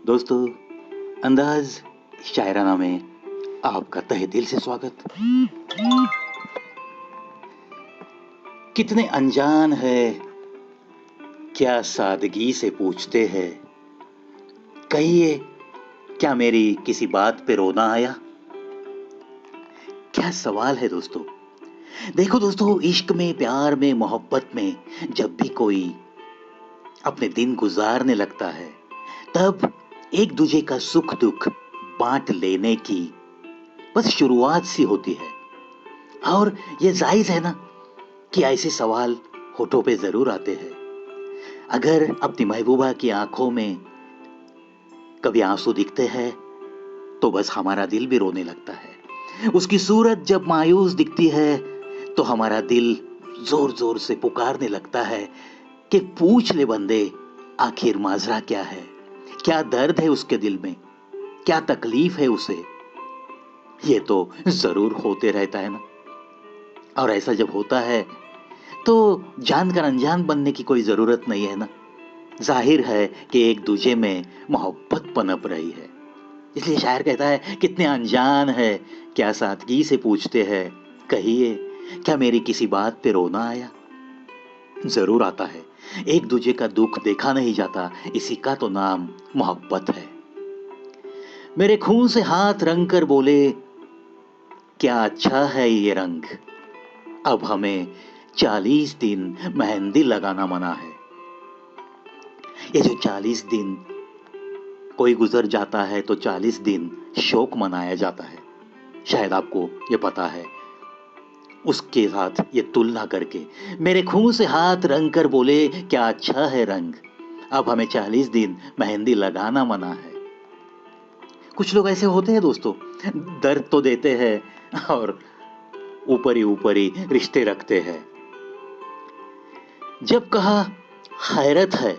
दोस्तों, अंदाज शायराना में आपका तहे दिल से स्वागत। कितने अनजान है, क्या सादगी से पूछते हैं। कहिए, क्या मेरी किसी बात पे रोना आया? क्या सवाल है दोस्तों। देखो दोस्तों, इश्क में, प्यार में, मोहब्बत में जब भी कोई अपने दिन गुजारने लगता है, तब एक दूजे का सुख दुख बांट लेने की बस शुरुआत सी होती है। और ये जायज है ना कि ऐसे सवाल होठों पे जरूर आते हैं। अगर अपनी महबूबा की आंखों में कभी आंसू दिखते हैं तो बस हमारा दिल भी रोने लगता है। उसकी सूरत जब मायूस दिखती है तो हमारा दिल जोर जोर से पुकारने लगता है कि पूछ ले बंदे, आखिर माजरा क्या है, क्या दर्द है उसके दिल में, क्या तकलीफ है उसे। ये तो जरूर होते रहता है ना। और ऐसा जब होता है तो जानकर अनजान बनने की कोई जरूरत नहीं है ना। जाहिर है कि एक दूजे में मोहब्बत पनप रही है। इसलिए शायर कहता है, कितने अनजान है, क्या सादगी से पूछते हैं। कहिए, क्या मेरी किसी बात पे रोना आया? जरूर आता है। एक दूजे का दुख देखा नहीं जाता, इसी का तो नाम मोहब्बत है। मेरे खून से हाथ रंग कर बोले, क्या अच्छा है ये रंग। अब हमें 40 दिन मेहंदी लगाना मना है। ये जो 40 दिन कोई गुजर जाता है तो 40 दिन शोक मनाया जाता है। शायद आपको ये पता है। उसके साथ ये तुलना करके मेरे खून से हाथ रंग कर बोले, क्या अच्छा है रंग। अब हमें 40 दिन मेहंदी लगाना मना है। कुछ लोग ऐसे होते हैं दोस्तों, दर्द तो देते हैं और ऊपर ही रिश्ते रखते हैं। जब कहा हैरत है,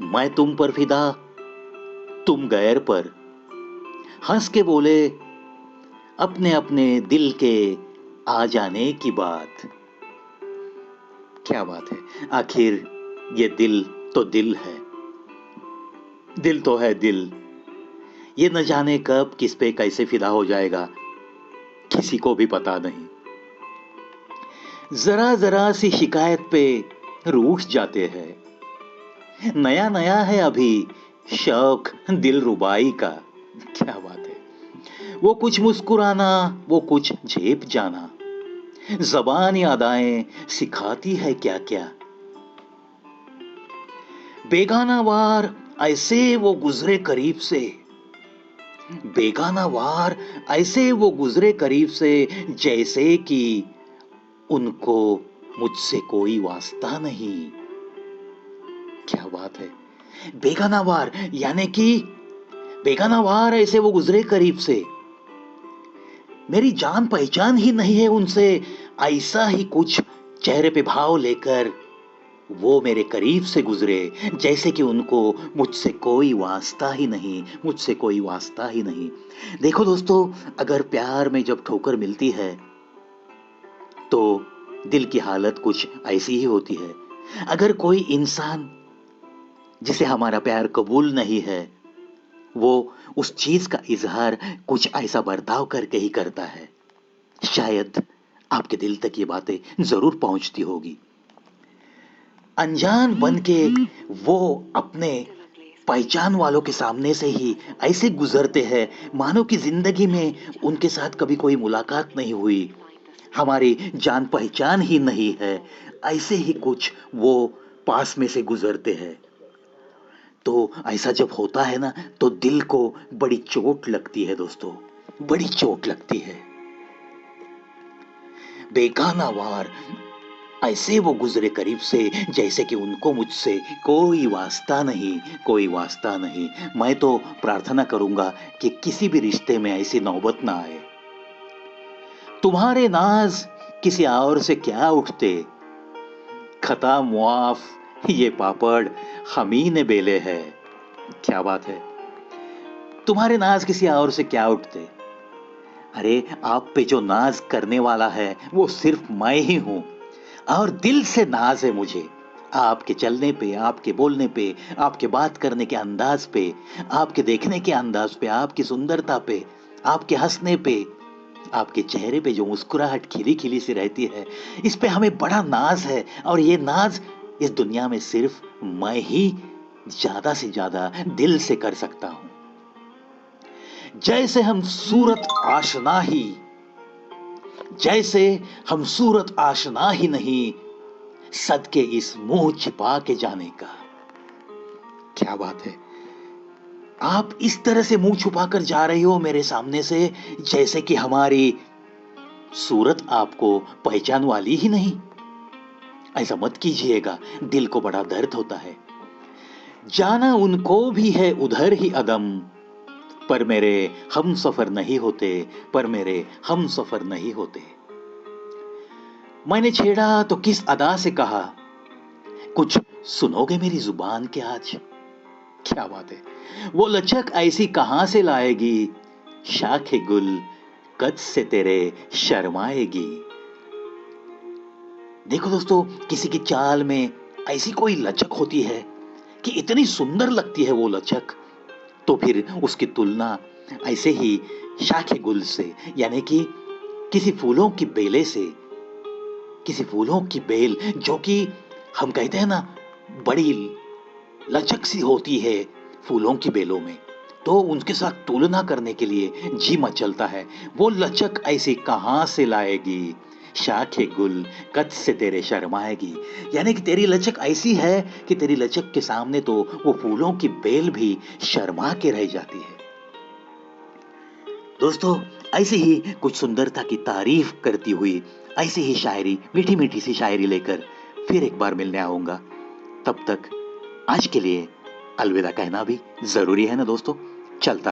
मैं तुम पर फिदा, तुम गैर पर, हंस के बोले, अपने अपने दिल के आ जाने की बात। क्या बात है। आखिर ये दिल तो दिल है, दिल तो है दिल। ये न जाने कब किस पे कैसे फिदा हो जाएगा, किसी को भी पता नहीं। जरा जरा सी शिकायत पे रूठ जाते हैं। नया नया है अभी शौक दिल रुबाई का। क्या बात है। वो कुछ मुस्कुराना, वो कुछ झेप जाना, जबान यादाएं सिखाती है क्या क्या। बेगाना वार ऐसे वो गुजरे करीब से, बेगाना वार ऐसे वो गुजरे करीब से, जैसे कि उनको मुझसे कोई वास्ता नहीं। क्या बात है। बेगाना वार यानी कि बेगाना वार ऐसे वो गुजरे करीब से, मेरी जान पहचान ही नहीं है उनसे। ऐसा ही कुछ चेहरे पे भाव लेकर वो मेरे करीब से गुजरे, जैसे कि उनको मुझसे कोई वास्ता ही नहीं, मुझसे कोई वास्ता ही नहीं। देखो दोस्तों, अगर प्यार में जब ठोकर मिलती है तो दिल की हालत कुछ ऐसी ही होती है। अगर कोई इंसान जिसे हमारा प्यार कबूल नहीं है, वो उस चीज का इजहार कुछ ऐसा बर्ताव करके ही करता है। शायद आपके दिल तक ये बातें जरूर पहुंचती होगी। अनजान बन के वो अपने पहचान वालों के सामने से ही ऐसे गुजरते हैं मानो कि जिंदगी में उनके साथ कभी कोई मुलाकात नहीं हुई, हमारी जान पहचान ही नहीं है। ऐसे ही कुछ वो पास में से गुजरते हैं। तो ऐसा जब होता है ना, तो दिल को बड़ी चोट लगती है दोस्तों, बड़ी चोट लगती है। बेगाना वार ऐसे वो गुजरे करीब से, जैसे कि उनको मुझसे कोई वास्ता नहीं, कोई वास्ता नहीं। मैं तो प्रार्थना करूंगा कि किसी भी रिश्ते में ऐसी नौबत ना आए। तुम्हारे नाज किसी और से क्या उठते, खता मुआफ ये पापड़ हम ही ने बेले है। क्या बात है। तुम्हारे नाज किसी और से क्या उठते। अरे, आप पे जो नाज करने वाला है वो सिर्फ मैं ही हूं, और दिल से नाज है मुझे। आपके चलने पे, आपके बोलने पे, आपके बात करने के अंदाज पे, आपके देखने के अंदाज पे, आपकी सुंदरता पे, आपके हंसने पे, आपके चेहरे पे जो मुस्कुराहट खिली-खिली सी रहती है, इस पे हमें बड़ा नाज़ है और ये नाज़ इस दुनिया में सिर्फ़ मैं ही ज़्यादा से ज़्यादा दिल से कर सकता हूँ। जैसे हम सूरत आशना ही जैसे हम सूरत आशना ही नहीं, सदके इस मुँह छिपा के जाने का। क्या बात है! आप इस तरह से मुँह छुपाकर जा रही हो मेरे सामने से जैसे कि हमारी सूरत आपको पहचान वाली ही नहीं। ऐसा मत कीजिएगा, दिल को बड़ा दर्द होता है। जाना उनको भी है उधर ही अदम, पर मेरे हमसफ़र नहीं होते, पर मेरे हमसफ़र नहीं होते। मैंने छेड़ा तो किस अदा से कहा, कुछ सुनोगे मेरी ज़ुबान के आज? क्या बात है! वो लचक ऐसी कहाँ से लाएगी, शाखे गुल कद से तेरे शर्माएगी। देखो दोस्तों, किसी की चाल में ऐसी कोई लचक होती है कि इतनी सुंदर लगती है वो लचक, तो फिर उसकी तुलना ऐसे ही शाखे गुल से यानी कि किसी फूलों की बेले से, किसी फूलों की बेल जो कि हम कहते हैं ना बड़ी लचक सी होती है फूलों की बेलों में, तो उनके साथ तुलना करने के लिए जी मचलता है। वो लचक ऐसी कहाँ से लाएगी, शाखे गुल कद से तेरे शर्माएगी। यानी कि तेरी लचक ऐसी है कि तेरी लचक के सामने तो वो फूलों की बेल भी शर्मा के रह जाती है। दोस्तों, ऐसे ही कुछ सुंदरता की तारीफ करती हुई ऐसी ही शायरी, मीठी-मीठी सी शायरी लेकर फिर एक बार मिलने आऊँगा। तब तक आज के लिए अलविदा कहना भी ज़रूरी है ना दोस्तों? चलता